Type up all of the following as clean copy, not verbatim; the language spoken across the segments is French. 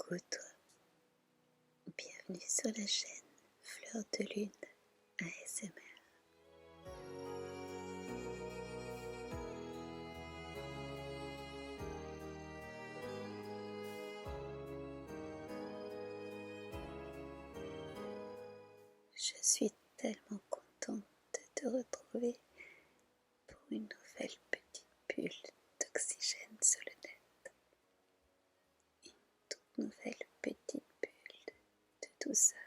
Coucou toi, bienvenue sur la chaîne Fleur de Lune ASMR. Je suis tellement contente de te retrouver pour une nouvelle petite bulle d'oxygène sur le net. Une toute nouvelle petite bulle de douceur.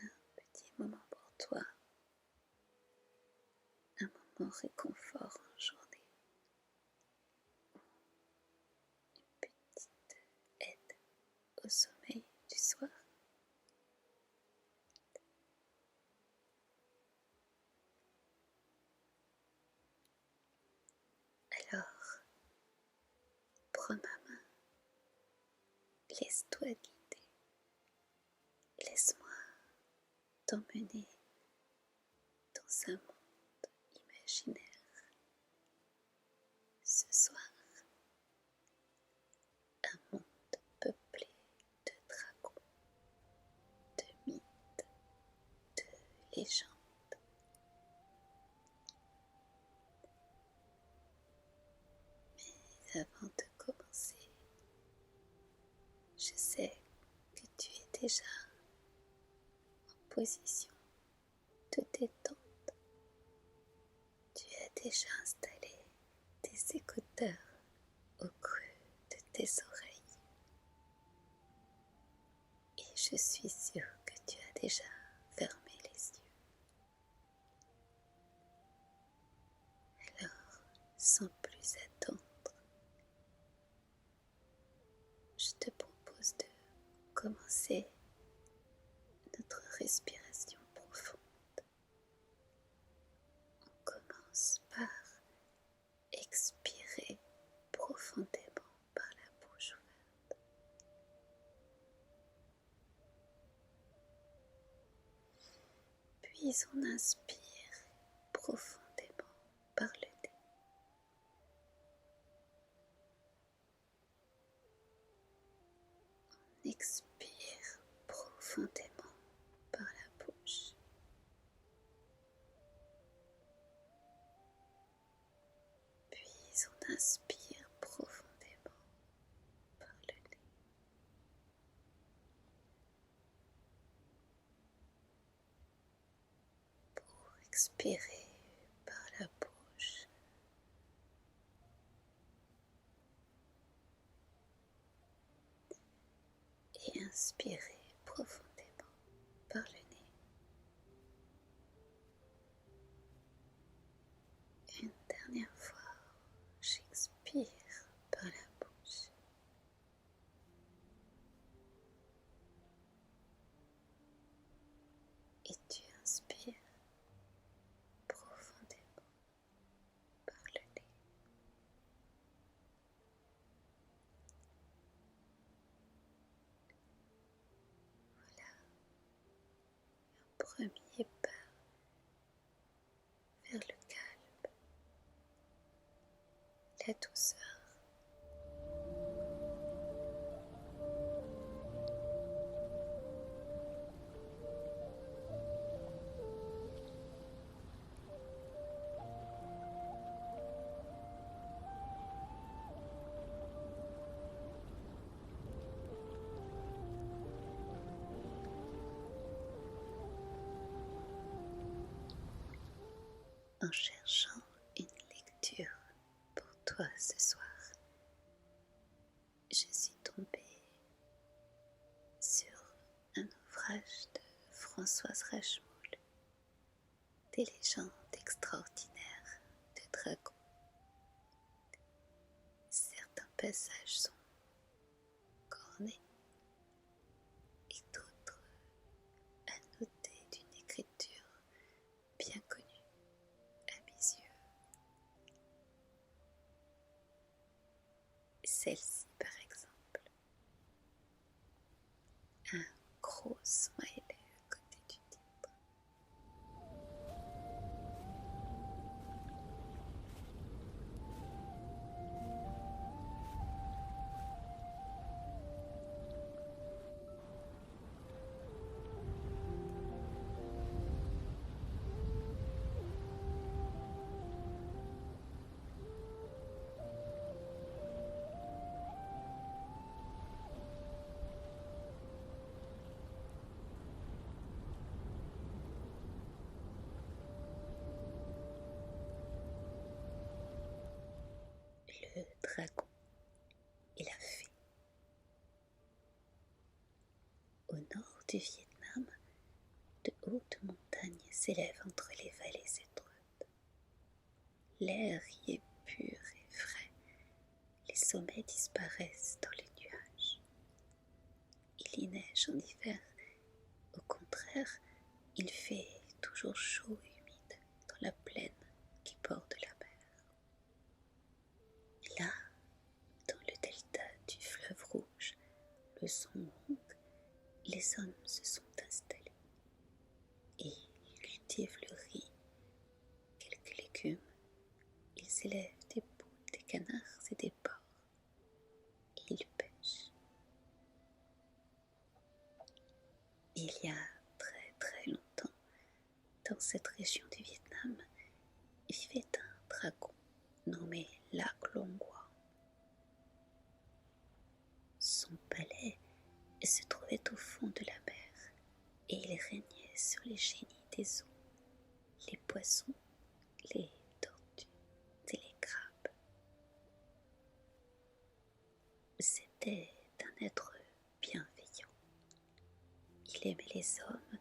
Un petit moment pour toi. Un moment réconfort en journée. Une petite aide au sommeil du soir. Alors, prends ma main, laisse-toi guider, laisse-moi t'emmener dans un monde imaginaire. Ce soir, un monde peuplé de dragons, de mythes, de légendes. Mais avant de commencer, je sais que tu es déjà en position de détente. Tu as déjà installé tes écouteurs au creux de tes oreilles. Et je suis sûre que tu as déjà fermé les yeux. Alors, sans plus attendre, je te propose de commencer notre respiration profonde. On commence par expirer profondément par la bouche ouverte. Puis on inspire profondément par le nez. On expire profondément par la bouche. Puis on inspire profondément par le nez. Pour expirer par la bouche, et inspirer profondément par le nez. Une dernière fois, j'expire par la bouche. Et tu inspires profondément par le nez. Voilà, un premier pas vers le calme, la douceur. En cherchant une lecture pour toi ce soir, je suis tombée sur un ouvrage de Françoise Rachmoul, des légendes extraordinaires de dragons. Certains passages sont cornés et d'autres annotés d'une écriture bien connue à mes yeux. Celle-ci, par exemple, un gros smiley à côté du titre. du Vietnam, de hautes montagnes s'élèvent entre les vallées étroites. L'air y est pur et frais, les sommets disparaissent dans les nuages. Il y neige en hiver, au contraire, il fait toujours chaud et humide dans la plaine qui borde la mer. Là, dans le delta du fleuve Rouge, le Songong, les hommes se sont installés et ils cultivent le riz, quelques légumes, ils élèvent des poules, des canards et des porcs et ils pêchent. Il y a très très longtemps, dans cette région du Vietnam, vivait un dragon nommé Lac Long Quang. Son palais se trouvait au fond de la mer et il régnait sur les génies des eaux, les poissons, les tortues et les crabes. C'était un être bienveillant. Il aimait les hommes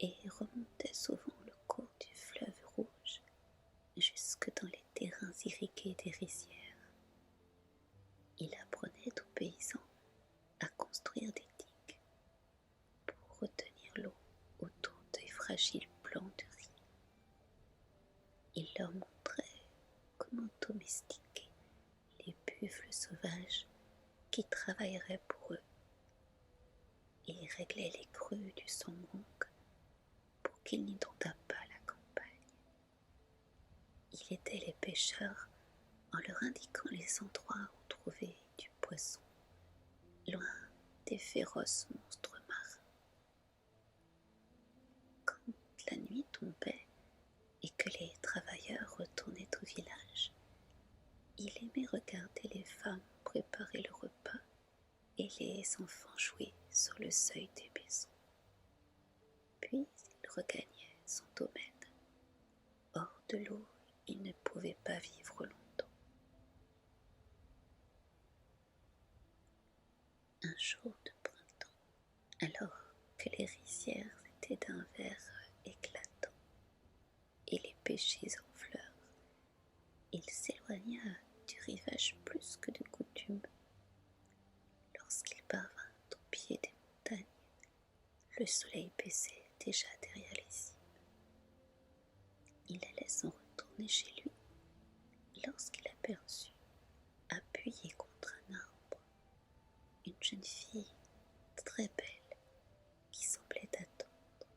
et remontait souvent le cours du fleuve Rouge jusque dans les terrains irrigués des rizières. Il apprenait aux paysans à construire des digues pour retenir l'eau autour des fragiles plants de riz. Il leur montrait comment domestiquer les buffles sauvages qui travailleraient pour eux. Il réglait les crues du Songong pour qu'ils n'inondât pas la campagne. Il aidait les pêcheurs en leur indiquant les endroits où trouver du poisson, loin des féroces monstres marins. Quand la nuit tombait et que les travailleurs retournaient au village, il aimait regarder les femmes préparer le repas et les enfants jouer sur le seuil des maisons. Puis il regagnait son domaine. Hors de l'eau, il ne pouvait pas vivre longtemps. Un jour de printemps, alors que les rizières étaient d'un vert éclatant et les pêchers en fleurs, il s'éloigna du rivage plus que de coutume. Lorsqu'il parvint au pied des montagnes, le soleil baissait déjà derrière les cimes. Il allait s'en retourner chez lui lorsqu'il aperçut, appuyée contre un arbre, une jeune fille très belle qui semblait attendre.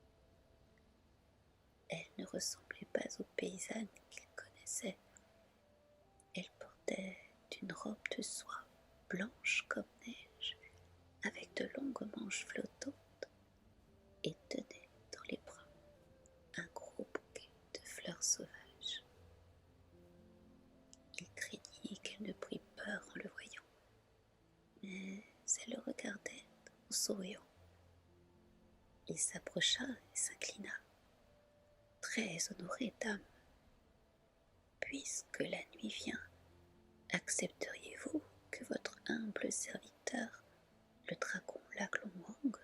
Elle ne ressemblait pas aux paysannes qu'il connaissait. Elle portait une robe de soie blanche comme neige, avec de longues manches flottantes, et tenait dans les bras un gros bouquet de fleurs sauvages. Il craignit qu'elle ne prît peur en le voyant, mais elle le regardait en souriant. Il s'approcha et s'inclina. « Très honorée dame, puisque la nuit vient, accepteriez-vous que votre humble serviteur, le dragon Lac Long Quang,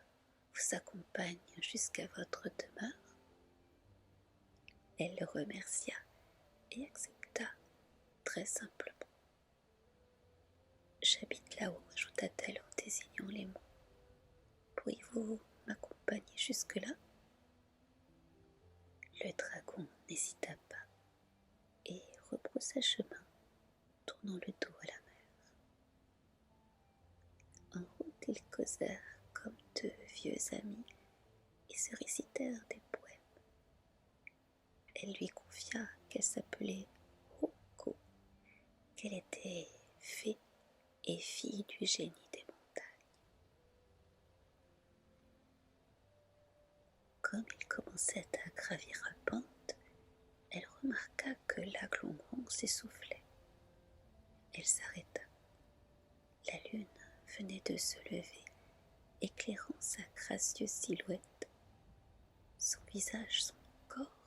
vous accompagne jusqu'à votre demeure ?» Elle le remercia et accepta très simplement. « J'habite là-haut, ajouta-t-elle en désignant les monts. Pourriez-vous m'accompagner jusque-là ?» Le dragon n'hésita pas et rebroussa chemin, tournant le dos à la mer. En route, ils causèrent comme deux vieux amis et se récitèrent des poèmes. Elle lui confia qu'elle s'appelait Hoko, qu'elle était fée et fille du génie des montagnes. Comme ils commençaient à gravir la pente, elle remarqua que Lac Long Quang s'essoufflait. Elle s'arrêta. La lune venait de se lever, éclairant sa gracieuse silhouette. Son visage, son corps,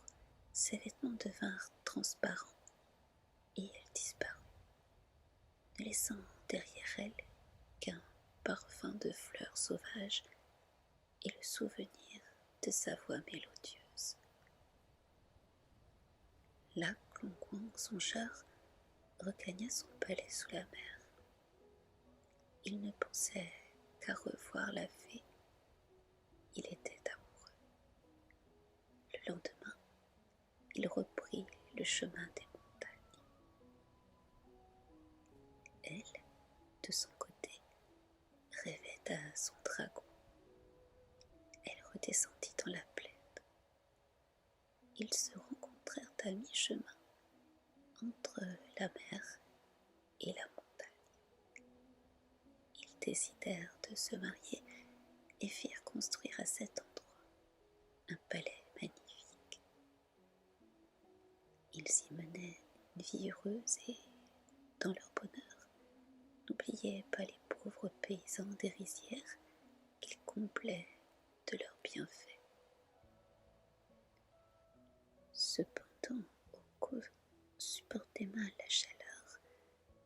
ses vêtements devinrent transparents et elle disparut, ne laissant derrière elle qu'un parfum de fleurs sauvages et le souvenir de sa voix mélodieuse. Là, Klong-Wang, songeur, regagna son palais sous la mer. Il ne pensait qu'à revoir la fée. Il était amoureux. Le lendemain, il reprit le chemin des montagnes. Elle, de son côté, rêvait à son dragon. Elle redescendit dans la plaine. Ils se rencontrèrent à mi-chemin entre la mer et la montagne. Ils décidèrent de se marier et firent construire à cet endroit un palais magnifique. Ils y menaient une vie heureuse et, dans leur bonheur, n'oubliaient pas les pauvres paysans des rizières qu'ils comblaient de leurs bienfaits. Cependant, Oko supportait mal la chaleur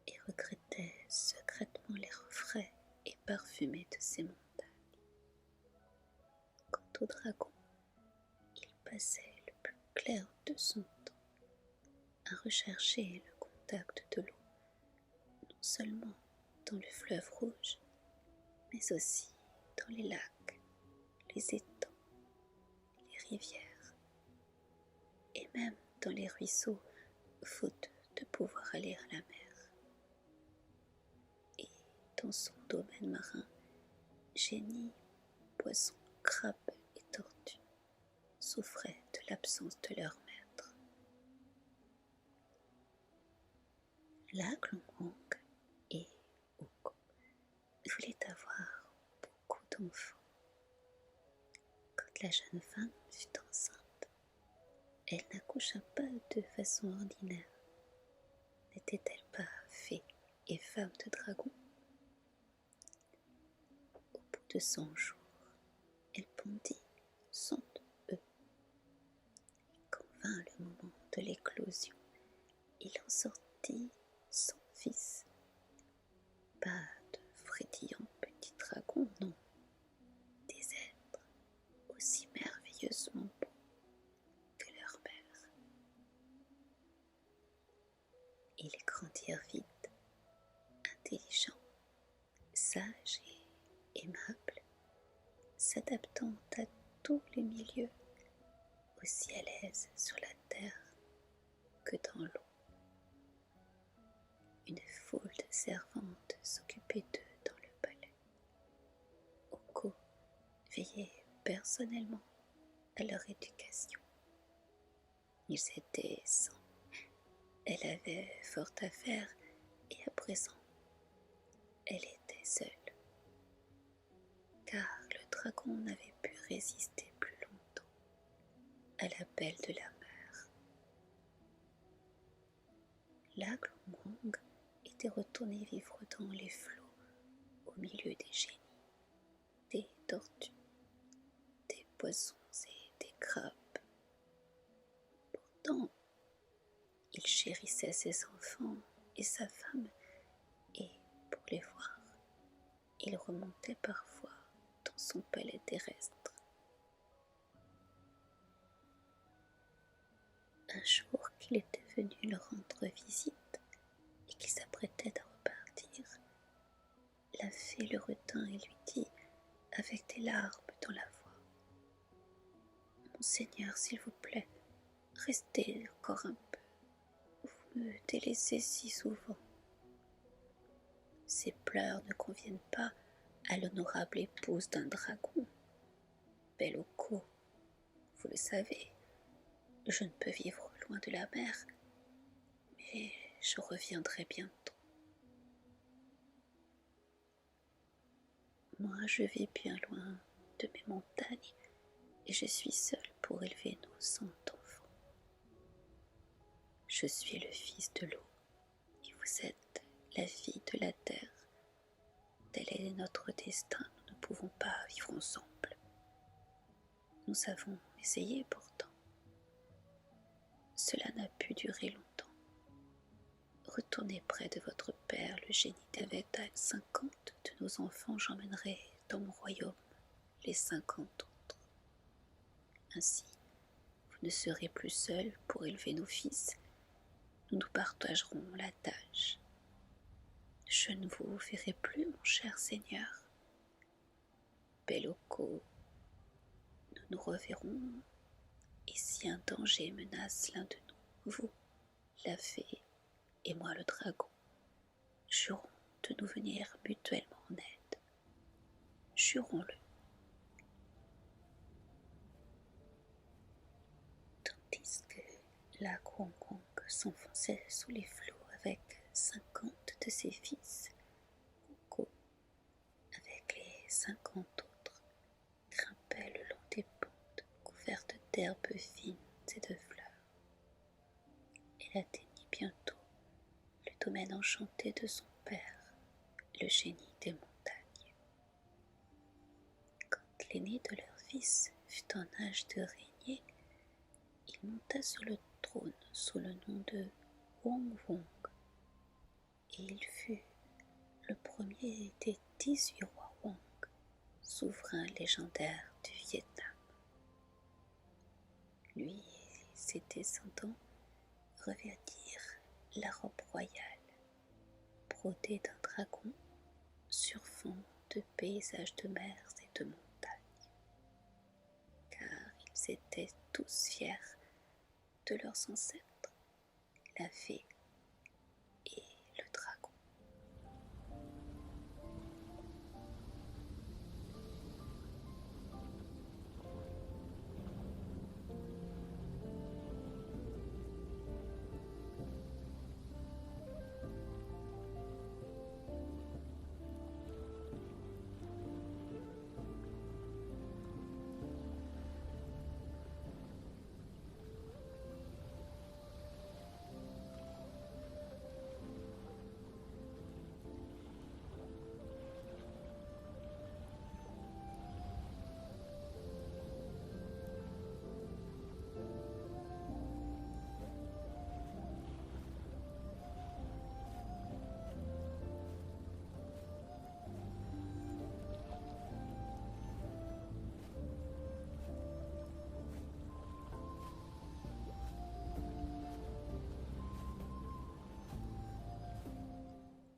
et regrettait secrètement l'air frais et parfumé de ces montagnes. Quant au dragon, il passait le plus clair de son temps à rechercher le contact de l'eau, non seulement dans le fleuve rouge, mais aussi dans les lacs, les étangs, les rivières, et même dans les ruisseaux, faute de pouvoir aller à la mer. Et dans son domaine marin, génies, poissons, crabes et tortues souffraient de l'absence de leur maître. Là, Klong-Wang et Oko voulaient avoir beaucoup d'enfants. Quand la jeune femme fut enceinte, elle n'accoucha pas de façon ordinaire. N'était-elle pas fée et femme de dragon? Au bout de 100 jours, elle pondit 100 œufs. Quand vint le moment de l'éclosion, il en sortit 100 fils. Pas de frétillants petits dragons, non, des êtres aussi merveilleusement beaux que leur mère. Ils grandirent vite, intelligents, sages et aimables, s'adaptant à tous les milieux, aussi à l'aise sur la terre que dans l'eau. Une foule de servantes s'occupait d'eux dans le palais. Oko veillait personnellement à leur éducation. Ils étaient 100. Elle avait fort à faire et à présent, elle était seule. Car le dragon n'avait pu résister plus longtemps à l'appel de la mer. Là, Klong-Wang était retourné vivre dans les flots au milieu des génies, des tortues, des poissons et des crabes. Pourtant, il chérissait ses enfants et sa femme, et pour les voir, il remontait parfois dans son palais terrestre. Un jour qu'il était venu leur rendre visite et qu'il s'apprêtait à repartir, la fée le retint et lui dit, avec des larmes dans la voix: « Monseigneur, s'il vous plaît, restez encore un peu. Vous me délaissez si souvent. » Ces pleurs ne conviennent pas à l'honorable épouse d'un dragon. Belle Oko, vous le savez, je ne peux vivre loin de la mer, mais je reviendrai bientôt. Moi, je vis bien loin de mes montagnes et je suis seule pour élever nos 100 enfants. Je suis le fils de l'eau et vous êtes la fille de la terre. Tel est notre destin, nous ne pouvons pas vivre ensemble. Nous avons essayé pourtant. Cela n'a pu durer longtemps. Retournez près de votre père, le génie d'Avetal. 50 de nos enfants j'emmènerai dans mon royaume, les 50 autres. Ainsi, vous ne serez plus seuls pour élever nos fils, nous nous partagerons la tâche. Je ne vous verrai plus, mon cher Seigneur. Bellocco, nous nous reverrons, et si un danger menace l'un de nous, vous, la fée, et moi le dragon, jurons de nous venir mutuellement en aide. Jurons-le. Tandis que la Kwang s'enfonçait sous les flots avec 50 de ses fils, Coco, avec les 50 autres, grimpait le long des pentes couvertes d'herbes fines et de fleurs. Elle atteignit bientôt le domaine enchanté de son père, le génie des montagnes. Quand l'aîné de leurs fils fut en âge de régner, il monta sur le trône sous le nom de Wong Wong, et il fut le premier des 18 rois Wong, souverains légendaires du Vietnam. Lui et ses descendants revêtirent la robe royale, brodée d'un dragon sur fond de paysages de mers et de montagnes, car ils étaient tous fiers de leurs ancêtres, la fée et le dragon.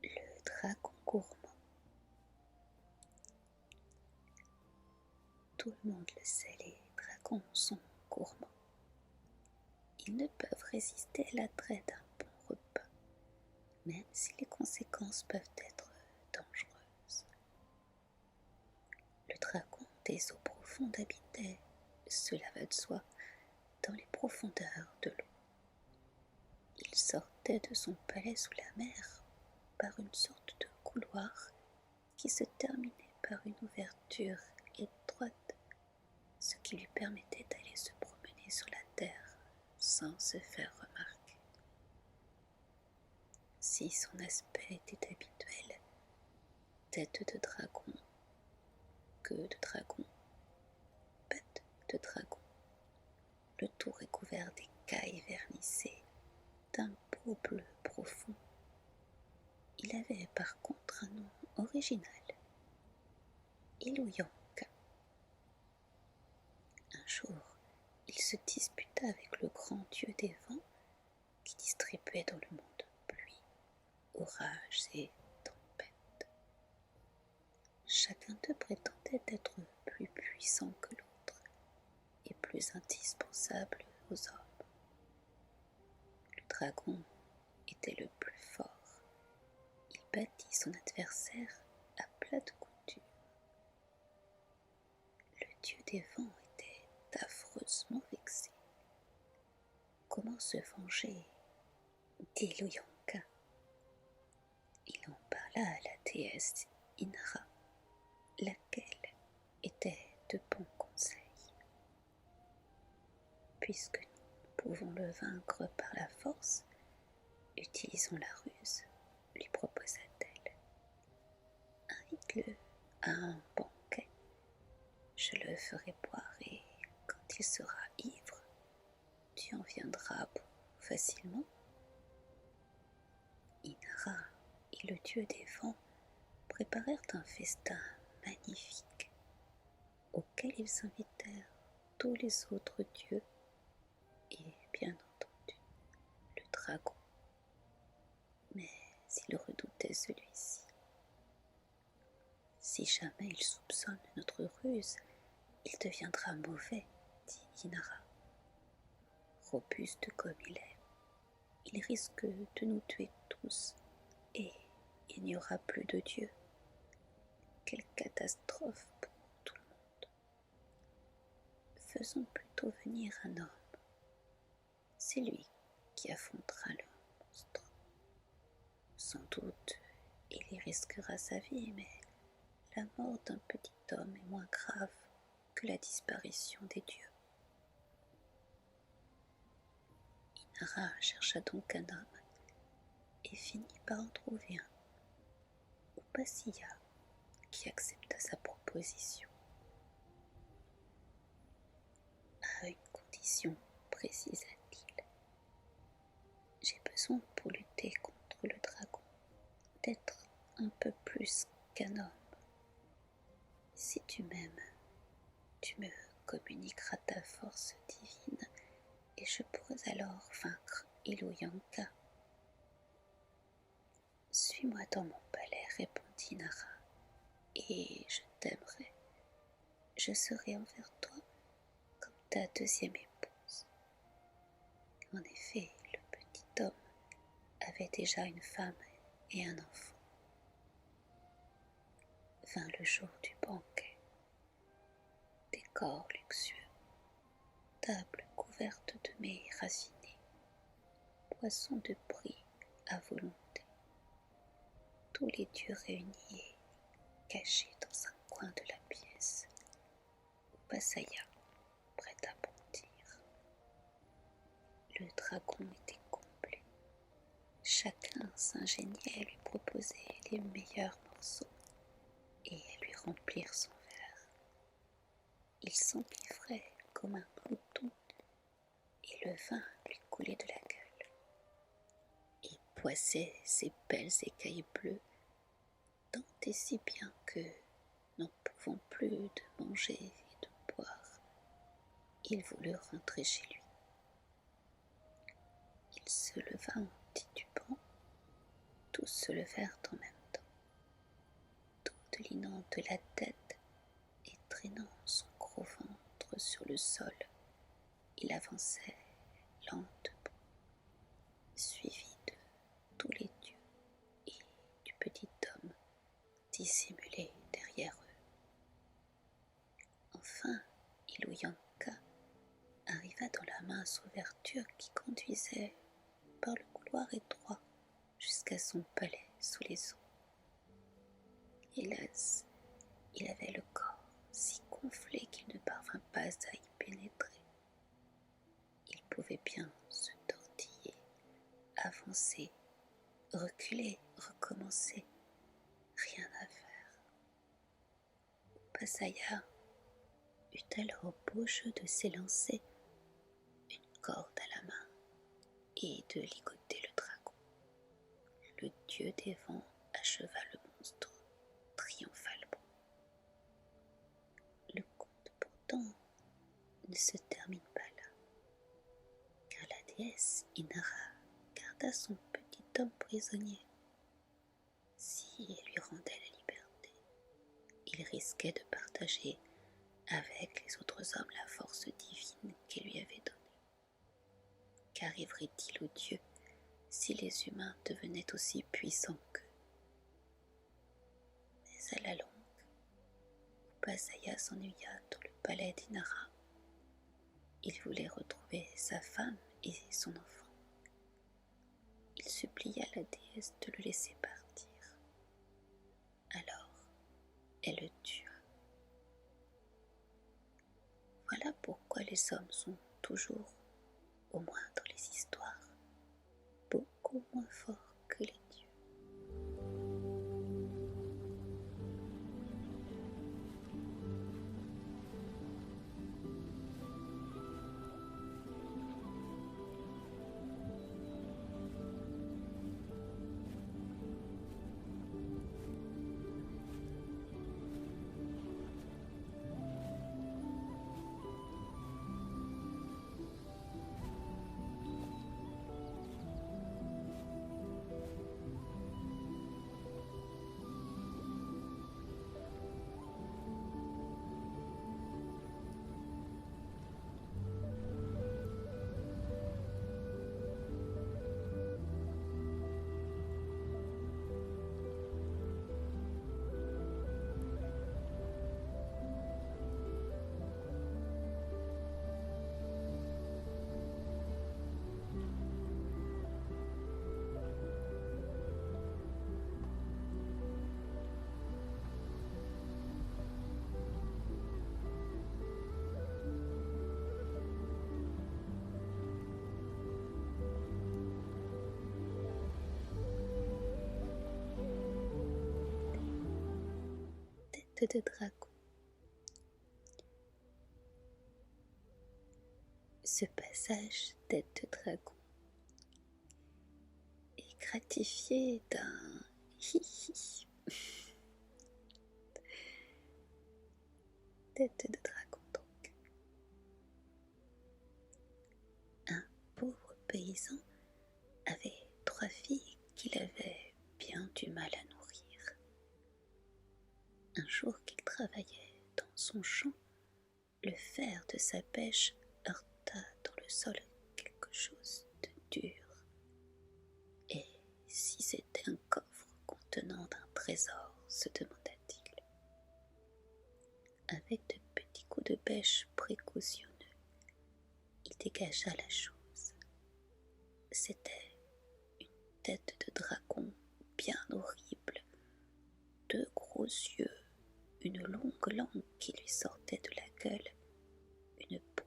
Le dragon gourmand. Tout le monde le sait, les dragons sont gourmands. Ils ne peuvent résister à l'attrait d'un bon repas, même si les conséquences peuvent être dangereuses. Le dragon des eaux profondes habitait, cela va de soi, dans les profondeurs de l'eau. Il sortait de son palais sous la mer par une sorte de couloir qui se terminait par une ouverture étroite, ce qui lui permettait d'aller se promener sur la terre sans se faire remarquer. Si son aspect était habituel, tête de dragon, queue de dragon, patte de dragon, le tout recouvert d'écailles vernissées d'un beau bleu profond, il avait par contre un nom original, Iluyonka. Un jour, il se disputa avec le grand dieu des vents qui distribuait dans le monde pluie, orages et tempêtes. Chacun d'eux prétendait être plus puissant que l'autre et plus indispensable aux hommes. Le dragon était le plus fort. Il battit son adversaire à plat de couture. Le dieu des vents était affreusement vexé. Comment se venger d'Iluyonka? Il en parla à la déesse Inara, laquelle était de bons conseils. Puisque nous pouvons le vaincre par la force, utilisons la ruse, lui proposa-t-elle. Invite-le à un banquet. Je le ferai boire et quand il sera ivre, tu en viendras à bout facilement. Inara et le dieu des vents préparèrent un festin magnifique. auquel ils invitèrent tous les autres dieux et bien entendu le dragon. Mais ils redoutaient celui-ci. Si jamais il soupçonne notre ruse, il deviendra mauvais, dit Inara. Robuste comme il risque de nous tuer tous et il n'y aura plus de Dieu. Quelle catastrophe pour tout le monde. Faisons plutôt venir un homme. C'est lui qui affrontera le monstre. Sans doute, il y risquera sa vie, mais la mort d'un petit homme est moins grave que la disparition des dieux. Inara chercha donc un homme et finit par en trouver un, Upasya, qui accepta sa proposition. À une condition, précisa-t-il. J'ai besoin pour lutter contre le dragon d'être un peu plus qu'un homme. Si tu m'aimes, tu me communiqueras ta force divine et je pourrais alors vaincre Iluyanka. Suis-moi dans mon palais, répondit Nara, et je t'aimerai. Je serai envers toi comme ta deuxième épouse. En effet, le petit homme avait déjà une femme et un enfant. Vint le jour du banquet. Décor luxueux, table couverte de mets racinés, poissons de prix à volonté. Tous les dieux réunis et cachés dans un coin de la pièce. Upasaya, prêt à bondir. Le dragon était complet. Chacun s'ingéniait à lui proposer les meilleurs morceaux et à lui remplir son verre. Il s'empiffrait comme un glouton et le vin lui coulait de la gueule. Il poissait ses belles écailles bleues tant et si bien que, n'en pouvant plus de manger et de boire, il voulut rentrer chez lui. Il se leva en titubant, tous se levèrent en même temps, dodelinant de la tête et traînant son gros ventre sur le sol. Il avançait lentement, suivi de tous les dieux et du petit homme dissimulé derrière eux. Enfin, Iluyanka arriva dans la mince ouverture qui conduisait par le couloir étroit jusqu'à son palais sous les eaux. Hélas, il avait le corps si gonflé qu'il ne parvint pas à y pénétrer. Il pouvait bien se tortiller, avancer, reculer, recommencer. Rien à faire. Upasaya eut alors beau jeu de s'élancer, une corde à la main, et de ligoter le dragon. Le dieu des vents acheva le monstre triomphalement. Le conte pourtant ne se termine pas là, car la déesse Inara garda son petit homme prisonnier. Si elle lui rendait la liberté, il risquait de partager avec les autres hommes la force divine qu'elle lui avait donnée. Qu'arriverait-il aux dieux si les humains devenaient aussi puissants qu'eux? Mais à la longue, Upasaya s'ennuya dans le palais d'Inara. Il voulait retrouver sa femme et son enfant. Il supplia la déesse de le laisser partir. Alors, elle le tua. Voilà pourquoi les hommes sont toujours, au moins dans les histoires, beaucoup moins forts que les dieux. de dragon. Ce passage tête de dragon est gratifié d'un hi-hi. Tête de dragon donc. Un pauvre paysan avait 3 filles qu'il avait bien du mal à nourrir. Un jour qu'il travaillait dans son champ, le fer de sa pêche heurta dans le sol quelque chose de dur. Et si c'était un coffre contenant un trésor, se demanda-t-il. Avec de petits coups de bêche précautionneux, il dégagea la chose. C'était une tête de dragon bien horrible, 2 gros yeux, une longue langue qui lui sortait de la gueule, une peau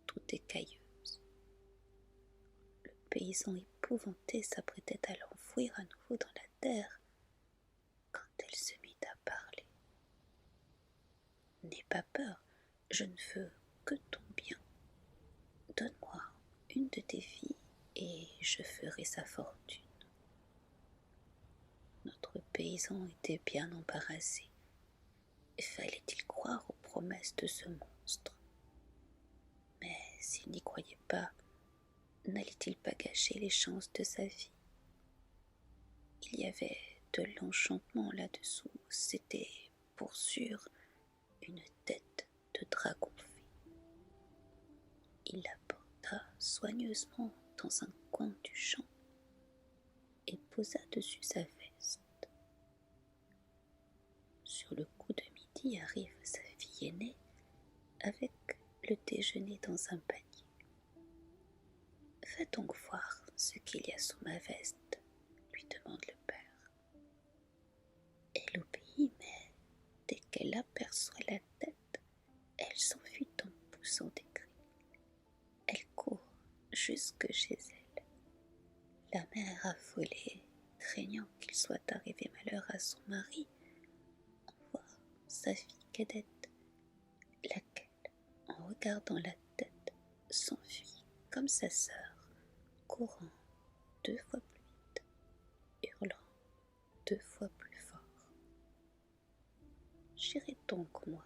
toute écailleuse. Le paysan épouvanté s'apprêtait à l'enfouir à nouveau dans la terre, quand elle se mit à parler. « N'aie pas peur, je ne veux que ton bien. Donne-moi une de tes filles et je ferai sa fortune. » Notre paysan était bien embarrassé. Fallait-il croire aux promesses de ce monstre? Mais s'il n'y croyait pas, n'allait-il pas gâcher les chances de sa vie? Il y avait de l'enchantement là-dessous, c'était, pour sûr, une tête de dragon fait. Il la porta soigneusement dans un coin du champ et posa dessus sa veste. Sur le coup de midi arrive sa fille aînée avec le déjeuner dans un panier. « Va donc voir ce qu'il y a sous ma veste, » lui demande le père. Elle obéit, mais dès qu'elle aperçoit la tête, elle s'enfuit en poussant des cris. Elle court jusque chez elle. La mère affolée, craignant qu'il soit arrivé malheur à son mari, envoie sa fille cadette, laquelle, en regardant la tête, s'enfuit comme sa sœur, courant 2 fois plus vite, hurlant 2 fois plus fort. « J'irai donc, moi, »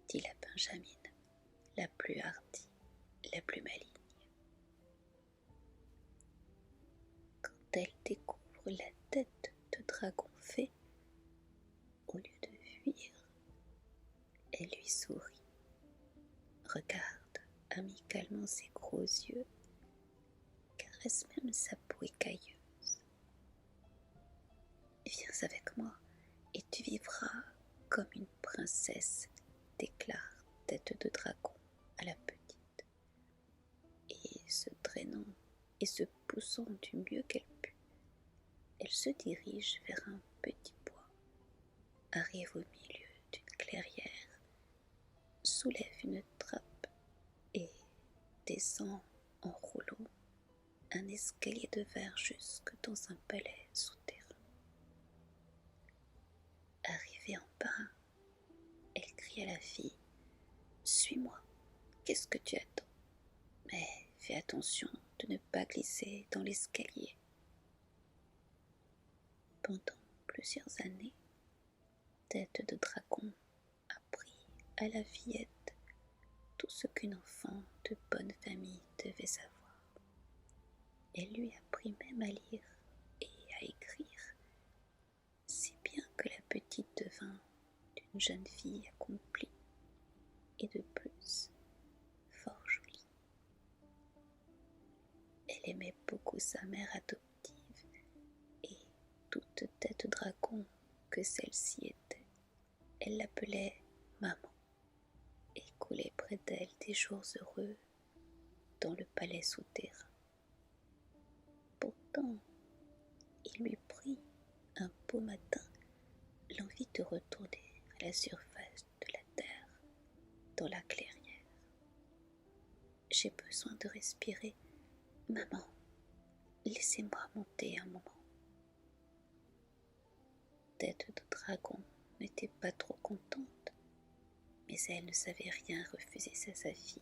dit la Benjamine, la plus hardie, la plus maligne. Quand elle découvre la tête de dragon fée, au lieu de fuir, elle lui sourit, regarde amicalement ses gros yeux, caresse même sa peau écailleuse. « Viens avec moi et tu vivras comme une princesse, » déclare tête de dragon à la petite. Et se traînant et se poussant du mieux qu'elle put, elle se dirige vers un petit bois, arrive au milieu d'une clairière, soulève une trappe et descend en roulant un escalier de verre jusque dans un palais souterrain. Arrivée en bas, elle crie à la fille « Suis-moi, qu'est-ce que tu attends? Mais fais attention de ne pas glisser dans l'escalier. » Pendant plusieurs années, Tête de dragon apprit à la fillette tout ce qu'une enfant de bonne famille devait savoir. Elle lui apprit même à lire et à écrire, si bien que la petite devint une jeune fille accomplie et de plus fort jolie. Elle aimait beaucoup sa mère adoptive et toute tête dragon que celle-ci était, elle l'appelait maman et coulait près d'elle des jours heureux dans le palais souterrain. Pourtant, il lui prit un beau matin l'envie de retourner à la surface de la terre, dans la clairière. « J'ai besoin de respirer. Maman, laissez-moi monter un moment. » Tête de dragon n'était pas trop contente, mais elle ne savait rien refuser à sa fille.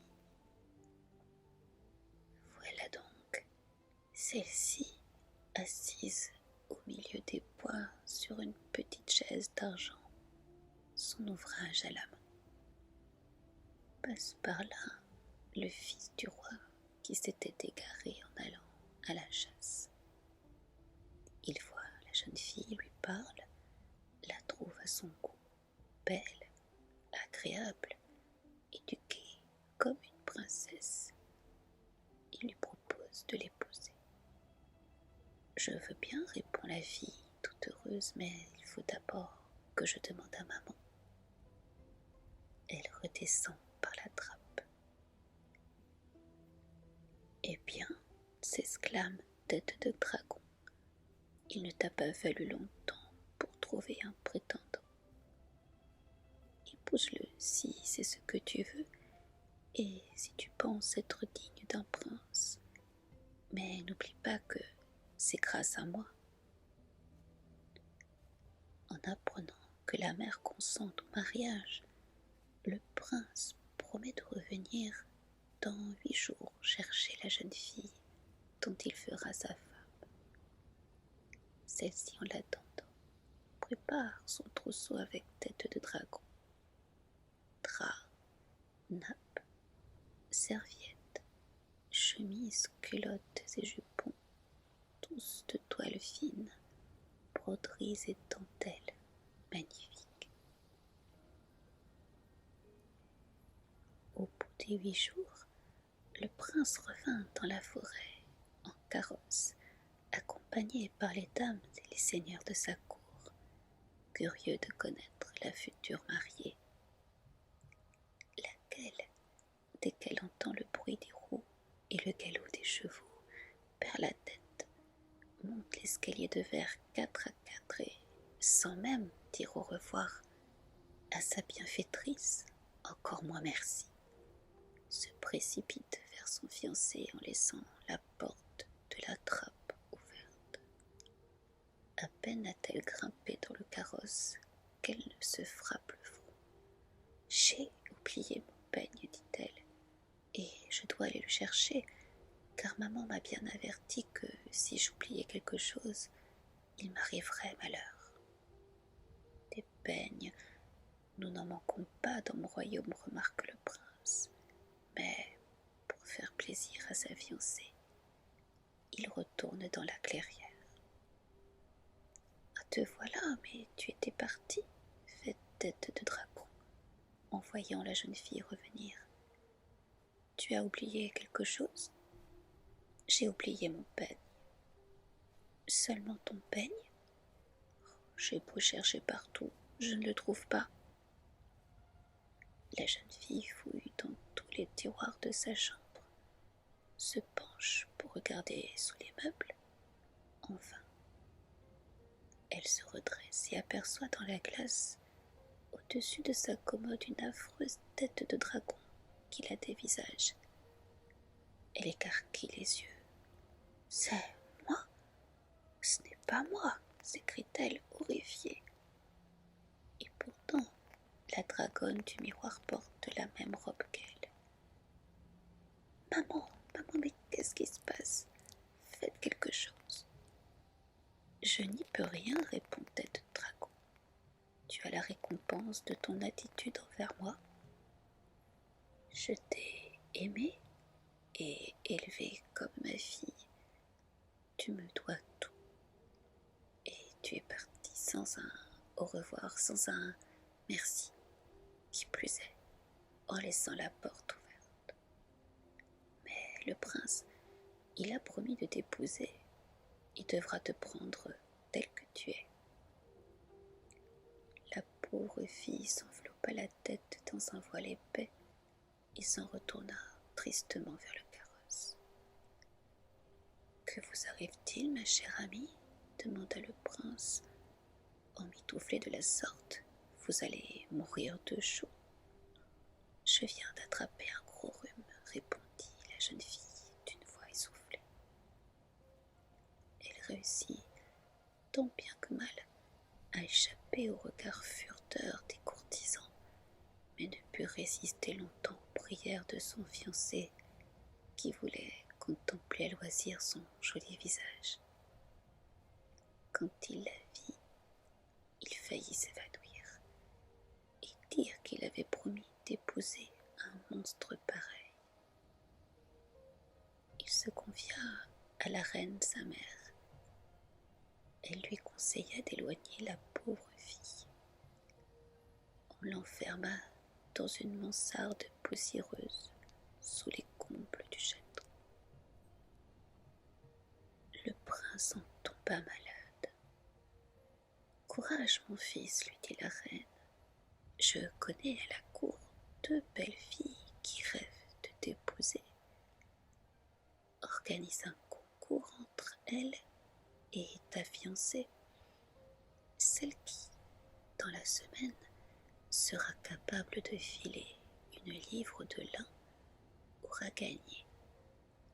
Voilà donc celle-ci, assise au milieu des bois sur une petite chaise d'argent, son ouvrage à la main. Passe par là le fils du roi qui s'était égaré en allant à la chasse. Il voit la jeune fille, lui parle, la trouve à son goût, belle, agréable, éduquée comme une princesse. Il lui propose de l'épouser. Je veux bien, répond la fille, toute heureuse, mais il faut d'abord que je demande à maman. Elle redescend par la trappe. Eh bien, s'exclame Tête de Dragon, il ne t'a pas fallu longtemps pour trouver un prétendant. Épouse-le si c'est ce que tu veux et si tu penses être digne d'un prince. Mais n'oublie pas que c'est grâce à moi. En apprenant que la mère consent au mariage, le prince promet de revenir dans 8 jours chercher la jeune fille dont il fera sa femme. Celle-ci, en l'attendant, prépare son trousseau avec tête de dragon. Drap, nappe, serviettes, chemises, culottes et jupons, tous de toile fine, broderies et dentelles magnifiques. Au bout des 8 jours, le prince revint dans la forêt en carrosse, accompagné par les dames et les seigneurs de sa cour, curieux de connaître la future mariée, laquelle, dès qu'elle entend le bruit des roues et le galop des chevaux, perd la tête, monte l'escalier de verre 4 à 4 et, sans même dire au revoir à sa bienfaitrice, encore moins merci, se précipite vers son fiancé en laissant la porte de la trappe ouverte. À peine a-t-elle grimpé dans le carrosse qu'elle se frappe le front. « J'ai oublié mon peigne, dit-elle, et je dois aller le chercher, car maman m'a bien averti que si j'oubliais quelque chose, il m'arriverait malheur. Des peignes, nous n'en manquons pas dans mon royaume, remarque le prince, mais pour faire plaisir à sa fiancée, il retourne dans la clairière. Ah, te voilà, mais tu étais partie, fait Tête de Dragon, en voyant la jeune fille revenir. Tu as oublié quelque chose? J'ai oublié mon peigne. Seulement ton peigne? J'ai beau chercher partout, je ne le trouve pas. La jeune fille fouille dans tous les tiroirs de sa chambre, se penche pour regarder sous les meubles. En vain. Elle se redresse et aperçoit dans la glace, au-dessus de sa commode, une affreuse tête de dragon qui la dévisage. Elle écarquille les yeux. « C'est moi? Ce n'est pas moi !» s'écrie-t-elle horrifiée. Et pourtant, la dragonne du miroir porte la même robe qu'elle. « Maman, mais qu'est-ce qui se passe? Faites quelque chose. » « Je n'y peux rien, répond Tête de Dragon. Tu as la récompense de ton attitude envers moi. Je t'ai aimée et élevée comme ma fille. Tu me dois tout. Et tu es partie sans un au revoir, sans un merci, qui plus est, en laissant la porte ouverte. Mais le prince, il a promis de t'épouser. Il devra te prendre tel que tu es. La pauvre fille s'enveloppa la tête dans un voile épais et s'en retourna tristement vers le carrosse. « Que vous arrive-t-il, ma chère amie ? Demanda le prince. Emmitouflé de la sorte, vous allez mourir de chaud. Je viens d'attraper un gros rhume, répondit la jeune fille d'une voix essoufflée. Elle réussit, tant bien que mal, à échapper au regard furtif ardeur des courtisans, mais ne put résister longtemps aux prières de son fiancé, qui voulait contempler à loisir son joli visage. Quand il la vit, il faillit s'évanouir et dire qu'il avait promis d'épouser un monstre pareil. Il se confia à la reine sa mère. Elle lui conseilla d'éloigner la pauvre fille. On l'enferma dans une mansarde poussiéreuse sous les combles du château. Le prince en tomba malade. « Courage, mon fils, lui dit la reine. Je connais à la cour 2 belles filles qui rêvent de t'épouser. Organise un concours entre elles et ta fiancée. Celle qui, dans la semaine, sera capable de filer une livre de lin aura gagné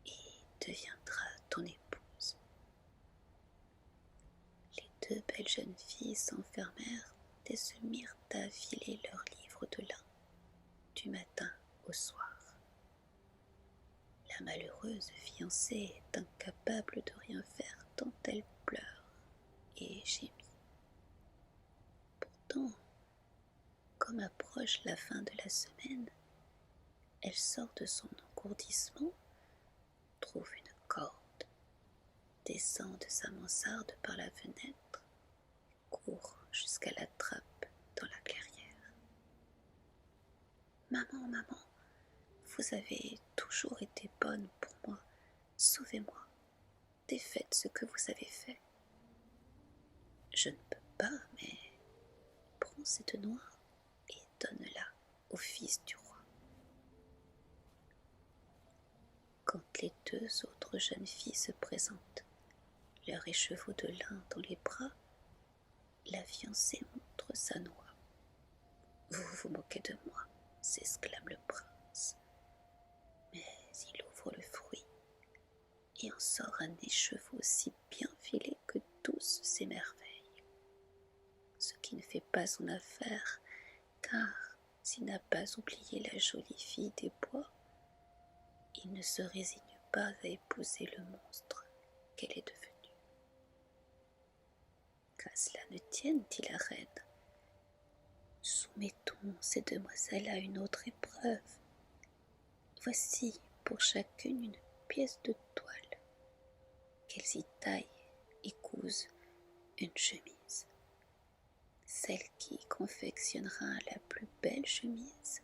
et deviendra ton épouse. » Les 2 belles jeunes filles s'enfermèrent et se mirent à filer leurs livres de lin du matin au soir. La malheureuse fiancée est incapable de rien faire tant elle pleure et gémit. Pourtant, comme approche la fin de la semaine, elle sort de son engourdissement, trouve une corde, descend de sa mansarde par la fenêtre, court jusqu'à la trappe dans la clairière. « Maman, maman, vous avez toujours été bonne pour moi. Sauvez-moi. Défaites ce que vous avez fait. » « Je ne peux pas, mais prends cette noix et donne-la au fils du roi. » Quand les 2 autres jeunes filles se présentent, leur écheveau de lin dans les bras, la fiancée montre sa noix. « Vous vous moquez de moi, » s'exclame le prince. Mais il ouvre le fruit et en sort un écheveau si bien filé que tous s'émerveillent. Ce qui ne fait pas son affaire, car s'il n'a pas oublié la jolie fille des bois, il ne se résigne pas à épouser le monstre qu'elle est devenue. « Qu'à cela ne tienne, dit la reine, soumettons ces demoiselles à une autre épreuve. Voici pour chacune une pièce de toile, qu'elles y taillent et cousent une chemise. Celle qui confectionnera la plus belle chemise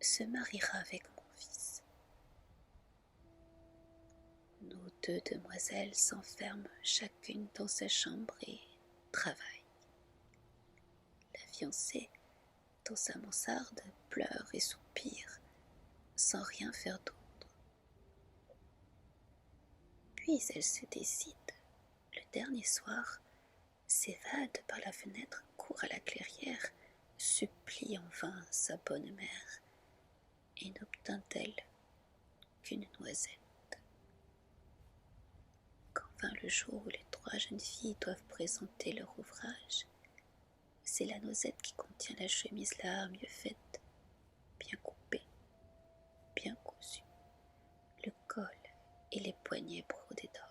se mariera avec mon fils. » Nos 2 demoiselles s'enferment chacune dans sa chambre et travaillent. La fiancée, dans sa mansarde, pleure et soupire, sans rien faire d'autre. Puis elle se décide. Le dernier soir, s'évade par la fenêtre, court à la clairière, supplie en vain sa bonne mère, et n'obtint d'elle qu'une noisette. Quand vint le jour où les 3 jeunes filles doivent présenter leur ouvrage, c'est la noisette qui contient la chemise la mieux faite, bien coupée, bien cousue, le col et les poignets brodés d'or.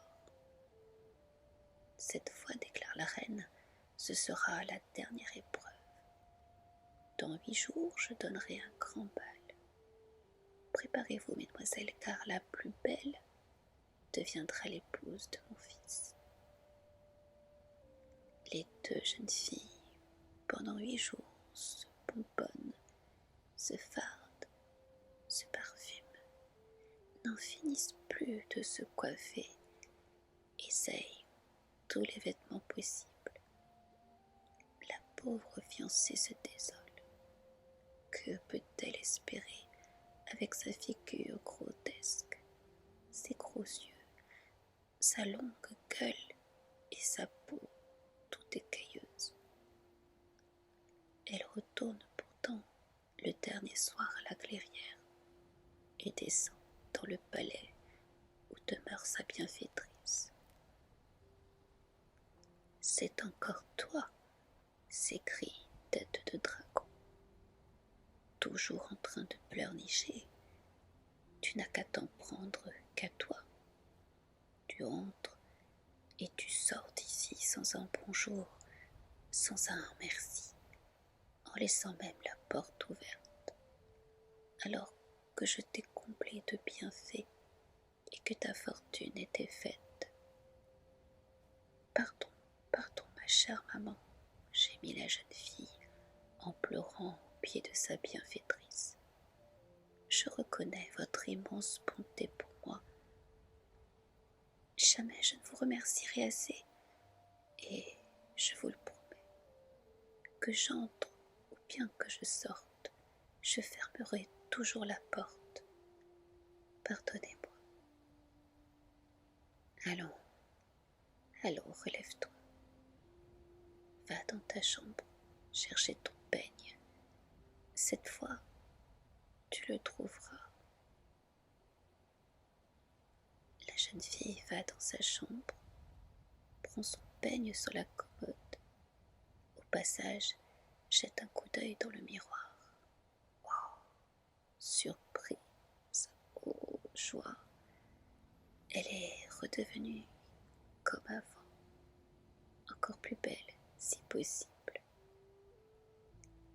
Cette fois, déclare la reine, ce sera la dernière épreuve. Dans 8 jours, je donnerai un grand bal. Préparez-vous, mesdemoiselles, car la plus belle deviendra l'épouse de mon fils. Les 2 jeunes filles, pendant 8 jours, se pomponnent, se fardent, se parfument, n'en finissent plus de se coiffer, essayent tous les vêtements possibles. La pauvre fiancée se désole. Que peut-elle espérer avec sa figure grotesque, ses gros yeux, sa longue gueule et sa peau toute écailleuse? Elle retourne pourtant le dernier soir à la clairière et descend dans le palais où demeure sa bienfaitrice. « C'est encore toi !» s'écrie tête de dragon. Toujours en train de pleurnicher, tu n'as qu'à t'en prendre qu'à toi. Tu entres et tu sors d'ici sans un bonjour, sans un merci, en laissant même la porte ouverte, alors que je t'ai comblé de bienfaits et que ta fortune était faite. Pardon, pardon, ma chère maman, gémit la jeune fille en pleurant aux pieds de sa bienfaitrice. Je reconnais votre immense bonté pour moi. Jamais je ne vous remercierai assez, et je vous le promets, que j'entre ou bien que je sorte, je fermerai toujours la porte. Pardonnez-moi. Allons, allons, relève-toi. Va dans ta chambre, chercher ton peigne. Cette fois, tu le trouveras. La jeune fille va dans sa chambre, prend son peigne sur la commode. Au passage, jette un coup d'œil dans le miroir. Oh, surprise, oh, joie. Elle est redevenue comme avant, encore plus belle si possible.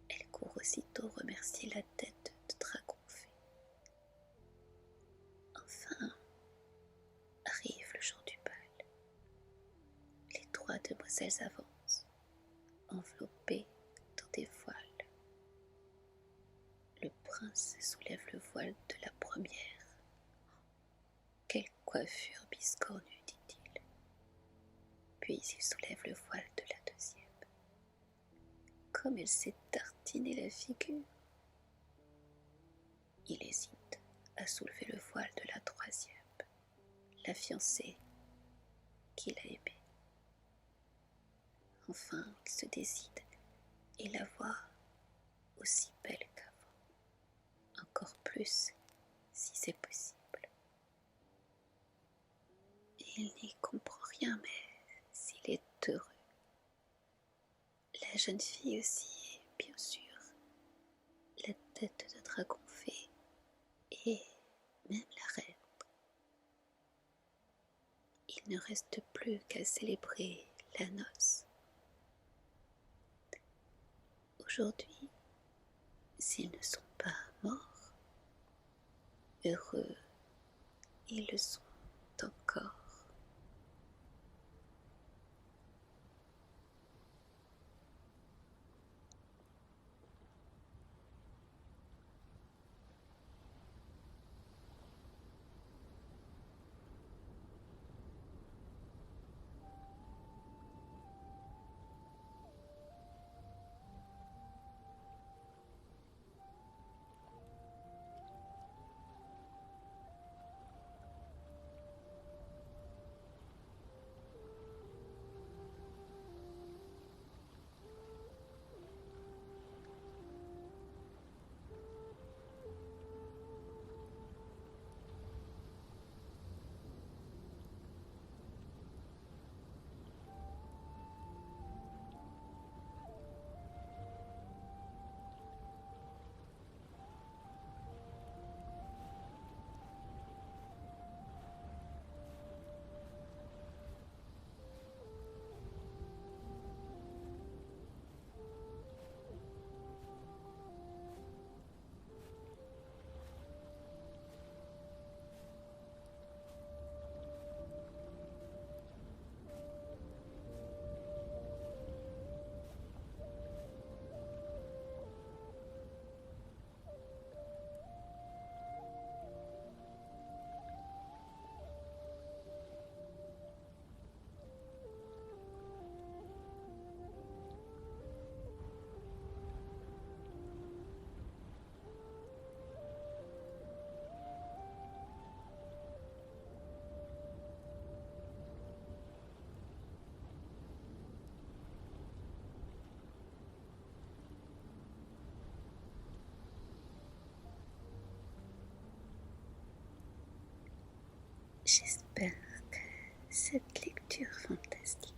Elle court aussitôt remercier la tête de dragon fée. Enfin, arrive le jour du bal. Les trois demoiselles avancent, enveloppées dans des voiles. Le prince soulève le voile de la première. Quelle coiffure biscornue, dit-il. Puis il soulève le voile de la deuxième. Comme elle s'est tartinée la figure. Il hésite à soulever le voile de la troisième, la fiancée qu'il a aimée. Enfin, il se décide et la voit aussi belle qu'avant, encore plus si c'est possible. Il n'y comprend rien, mais s'il est heureux. La jeune fille aussi est, bien sûr, la tête de dragon fée et même la reine. Il ne reste plus qu'à célébrer la noce. Aujourd'hui, s'ils ne sont pas morts, heureux, ils le sont encore. J'espère que cette lecture fantastique